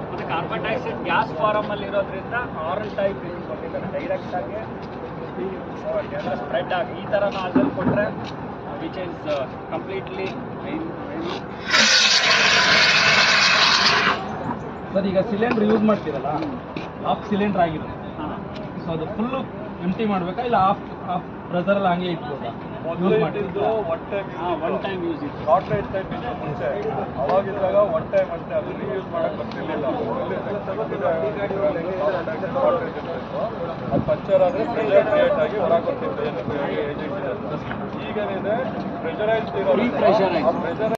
ಮತ್ತು carbon dioxide gas ಫಾರಮಲ್ಲಿ ಇರೋದ್ರಿಂದ ಆರಲ್ type ಕೊಟ್ಟಿದ್ದಾರೆ ಡೈರೆಕ್ಟಾಗಿ ಸ್ಪ್ರೆಡ್ ಆಗಿ ಈ ಥರ ನಾಜಲ್ ಕೊಟ್ಟರೆ ವಿಚ್ ಈಸ್ ಕಂಪ್ಲೀಟ್ಲಿ ಸರ್. ಈಗ ಸಿಲಿಂಡರ್ ಯೂಸ್ ಮಾಡ್ತೀರಲ್ಲ, ಹಾಫ್ ಸಿಲಿಂಡರ್ ಆಗಿರುತ್ತೆ. ಸೊ ಅದು ಫುಲ್ಲು ಎಂಟಿ ಮಾಡಬೇಕಾ ಇಲ್ಲ ಹಾಫ್ ಪ್ರೆಸರಲ್ಲಿ ಹಂಗೆ ಇಟ್ಬೋದಾ? ಯೂಸ್ ಮಾಡಿದ್ದು ಒನ್ ಟೈಮ್ ಯೂಸ್ ಇತ್ತು. ಶಾರ್ಟ್ರೇಜ್ ಟೈಪ್ ಇತ್ತು ಮುಂಚೆ. ಅವಾಗಿದ್ದಾಗ ಒನ್ ಟೈಮ್ ಅಷ್ಟೇ, ಅದು ರಿಯೂಸ್ ಮಾಡಕ್ಕೆ ಬರ್ತಿರ್ಲಿಲ್ಲ. ಅದು ಪಂಚರ್ ಆದರೆ ಪ್ರೆಷರ್ ಕ್ರಿಯೇಟ್ ಆಗಿ ಹೊರಗೆ ಬರ್ತಿತ್ತು. ಈಗೇನಿದೆ ಪ್ರೆಷರೈಸ್ಡ್ ಇರೋ ಪ್ರೆಷರೈಸ್